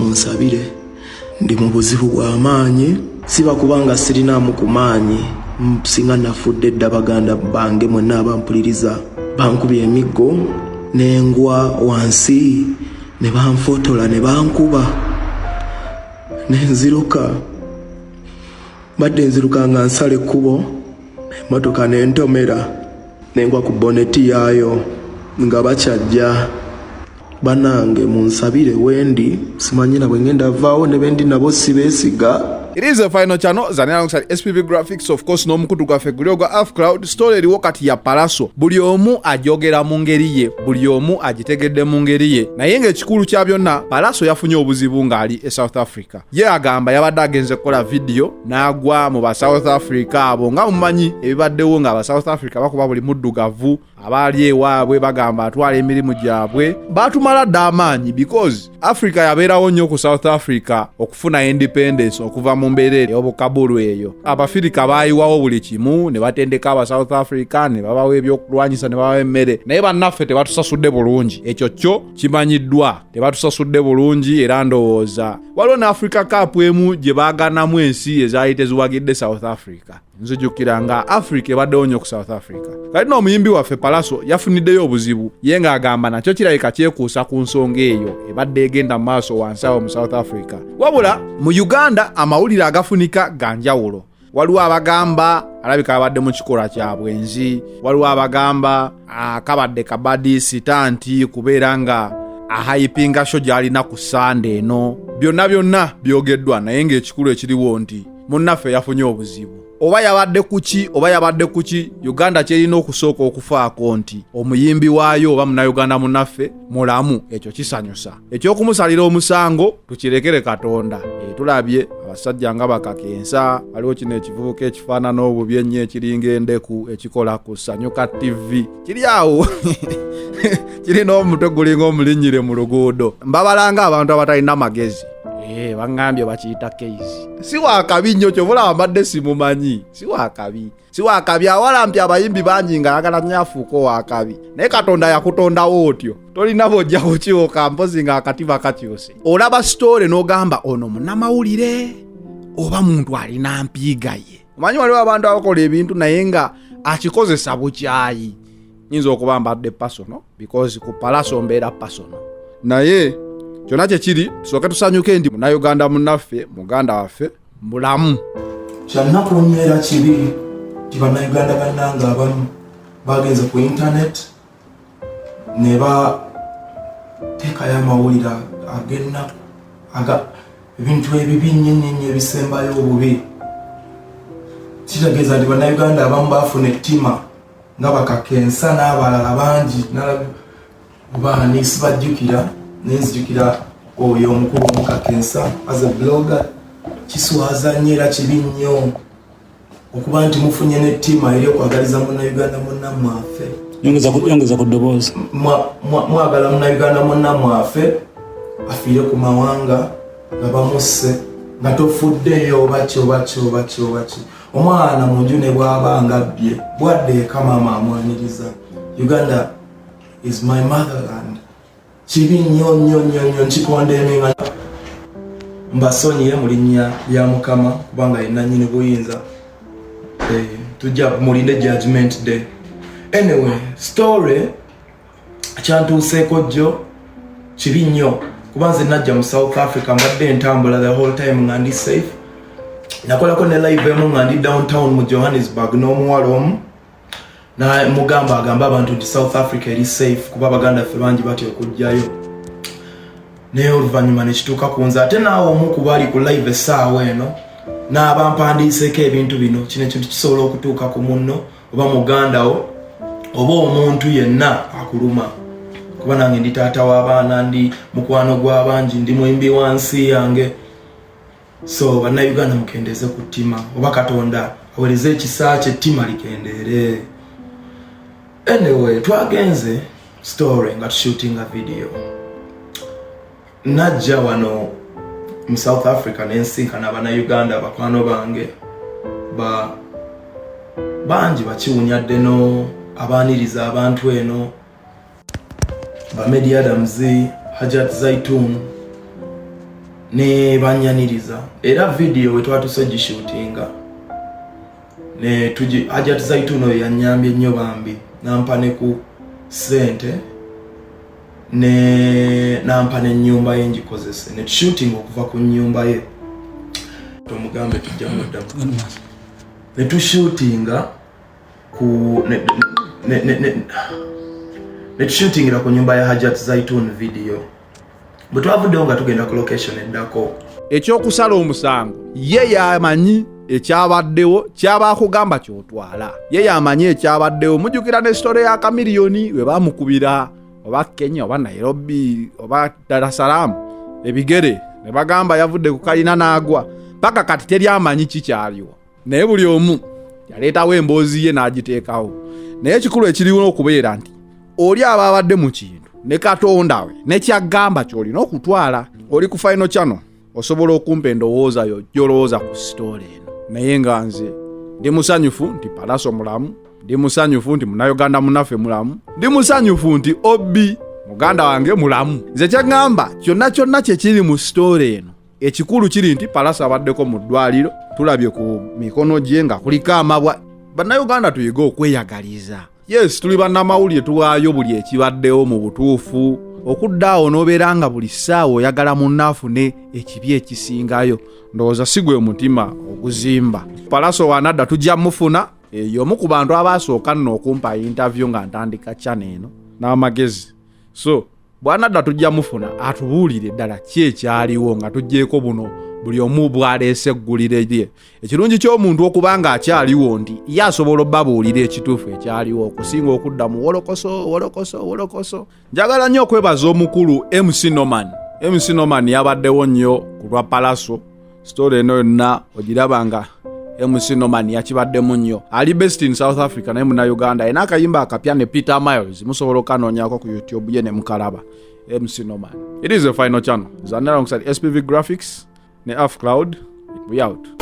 munsabire ndi mu buzibu bw'amaanyi siba kubanga sirinaamu ku maanyi singa nafudde dda baganda bange mwenna abampuliriza bankubye emiggo n'engwa wansi ne banfotola ne bankuba nenziruka badde nziruka nga nsala ekkubo emmotoka n'entomera nengwa ku boneti yaayo nga bakyajja banange munsabire wendi simanyina bwe ngenda vaawo ne bendi nabo sibeesiga. It is the final channel zani alongside SPV Graphics, of course n'omukutu gwaffe gulioga Half Crowd. Story eriwo kati ya Pallaso, buli omu ajogera mu ngeri ye, buli omu agitegedde mu ngeri ye, naye ng'ekikulu kya byonna Pallaso yafunye obuzibu ng'ali e South Africa. Ye agamba yabadde agenze kukola video n'agwa mu ba South Africa abo nga mumanyi ebibaddewo nga aba South Africa bakuba buli muddugavu abaali ewaabwe bagamba atwala emirimu gyabwe batumala dda amaanyi because Africa yabeerawo nnyo ku South Africa okufuna independence okuva mu mbeera ey'obukabulu eyo. Abafirika baayiwawo buli kimu ne batendeka aba South Africa ne babawa ebyokulwanyisa ne babawa emmere, naye bannaffe tebatusasudde bulungi. Ekyo kyo kimanyiddwa, tebatusasudde bulungi era ndowooza waliwo ne Africa Cup emu gye baaganamu ensi ezaali teziwagidde South Africa. Nzijukira nga Africa ebaddewo nnyo ku South Africa. Kati n'omuyimbi waffe Pallaso yafuniddeyo obuzibu ye ng'agamba nakyo kirabika kyekuusa ku nsonga eyo ebadde egenda mu maaso wansi awo mu South Africa. Wabula mu Uganda amawulire agafunika ganjawulo. Waliwo abagamba alabika abadde mu kikola kya bwenzi, waliwo abagamba kabadde kabadisi tanti kubeera nga ahayipinga show gy'alina ku Sunday eno. Byonna byogeddwa naye ng'ekikulu ekiriwo nti munnaffe yafunye obuzibu. Oba yabadde kuki Uganda kyerina okusooka okufaako nti omuyimbi waayo oba munnayuganda munnaffe mulamu, ekyo kisanyusa. Ekyokumusalira omusango tukirekere Katonda. Tulabye abasajja nga bakakensa, waliwo kino ekivubuka ekifaanana obubi ennyo ekiringa endeku ekikola ku Sanyuka TV kiri awo kirina omutwe gulinga omulinnyire mu luguudo. Mbabalanga abantu abatalina magezi. Bangambye bakiyita case. Si wakabi nnyo kyovula mbadde simumanyi. Si wakabi awalampi abayimbi bangi nga yagala nnyafuuko wakabi. Naye Katonda yakutondawo otyo. Tolina bojja kukiwoka mpozi nga akatiba kakyuse. Olaba story n'ogamba ono munnamawulire oba muntu alina mpiiga ye. Omanyi waliwo abantu abakola ebintu naye nga akikozesa bukyayi. Nyinza okuba mbadde personal because ku Pallaso mbeera personal. Naye kyonna kyekiri tusooke tusanyuke ndi munnayuganda munnaffe muganda waffe mulamu. Kyannaku nnyo era kibi ti bannayuganda bannanga abamu bagenze ku internet ne bateekayo amawulire ebintu ebibi nnyo ebisembayo obubi. Kitegeeza nti bannayuganda abamu baafuna ettima nga bakakensa n'abalala bangi baani sibajjukira nenzijukira oyo omukulu omukakensa as a blogger. Kiswaza nnyo era kibi nnyo okuba nti mufunye n'ettima eri okwagaliza munnayuganda munnamwaffe. Yongeza ku ddoboozi. Mwagala munnayuganda munnamwaffe afiire ku mawanga nga bamusse nga tofuddeyo obaki. Omwana mu nju ne bw'aba ngabbye bwadde eka maama amwaniriza. Uganda is my motherland. Kibi nnyo nkikondeminga. Mbasonyiye mu linnya lya Mukama kubanga yenna nnyini buyinza. Tujja mulinde judgment day. Anyway, story kyantuuseeko jjo kibi nnyo kuba nze najja mu South Africa mbadde ntambula the whole time nga ndi safe. Nakolako ne live emu nga ndi downtown mu Johannesburg n'omuwala omu na mugamba agamba abantu nti South Africa eri safe kuba baganda ffe bangi batya okujjayo. Naye oluvannyuma ne kituuka ku nze ate naawe omu ku baali ku live essaawa eno n'abampandiiseeko ebintu bino. Kino ekintu kisobola okutuuka ku munno oba muganda wo oba omuntu yenna akuluma. Kuba nange ndi taata w'abaana, ndi mukwano gw'abangi, ndi muyimbi wa nsi yange. So bannayuganda mukendeeze ku ttima oba Katonda awereze ekisa kye ettima likendeere. Anyway, twagenze story nga tushootinga video. Najja wano mu South Africa n'ensinkana bannayuganda bakwano bange bangi bakiwunyadde no abaaniriza abantu eno ba Media Adams, Hajat Zaitun, ne banyaniriza era video we twatuse gishootinga ne tuji Hajat Zaitun oyo yanyambye nnyo bambi nampa ne ku sente ne nampa ne nyumba ye ngikozese ne shooting okuva ku nyumba ye tomugambe tujja muddamu ne tu shootinga ku ne shootingira ku nyumba ya Hajat Zaitun video butwavuddeyo nga tugenda ku location eddako. Ekyokusala omusango ye yamanyi ekyabaddewo kyabakugamba kyotwala ye yamanyi ekyabaddewo. Mujjukira ne story ya Kamiliyoni we bamukubira oba Kenya oba Nairobi oba Dar es Salaam ebigere ne bagamba yavudde ku kalina n'agwa paka kati teri amanyi kikyaliwo naye buli omu yaleetawo emboozi ye n'agiteekawo. Naye ekikulu ekiriwo okubeera nti oli ababadde mu kintu ne Katonda we ne kyagamba ky'olina okutwala. Oli ku Final Channel osobola okumpa endowooza yo gy'olowooza ku story eno. Naye nga nze ndi musanyufu nti Palaso mulamu, ndi musanyufu nti Munnayuganda munnaffe mulamu, ndi musanyufu nti Obi muganda wange mulamu. Nze kyagamba kyonna kyekiri mu story eno ekikulu kiri nti Palaso abaddeko mu ddwaliro, tulabye ku mikono gye nga kuliko amabwa. Bannayuganda tuyige okweyagaliza. Yes, tuli bannamawulire tuwaayo buli ekibaddewo mu butuufu. Okuddaawo n'obeera nga buli ssaawa oyagala munnaafune ekibi ekisingayo, ndowooza si gwe mutima oguzimba. Palaso wanadda tujja mufuna y'omu ku bantu abaasooka nno okumpa interview nga ntandika channel eno n'amagezi. So bwanadda tujja mufuna atubuulire ddala ki ekyaliwo nga tuggyeko buno buli omu bwaleese eggulire lye. Ekirungi ky'omuntu okubanga akyaliwo nti ye asobola obbabuulira ekituufu ekyaliwo okusinga okudda mu wolokoso. Njagala nnyo okwebaza omukulu MC Norman. MC Norman yabaddewo nnyo ku lwa Palaso. Story eno yonna ogirabanga MC Norman yakibaddemu nnyo. Ali based in South Africa naye Munnayuganda. Ena akayimba akapya ne Peter Miles musobola okanoonyako ku YouTube ye ne mukalaba. MC Norman. It is a Final Channel. Zanera alongside SPV Graphics ne Afcloud. We out.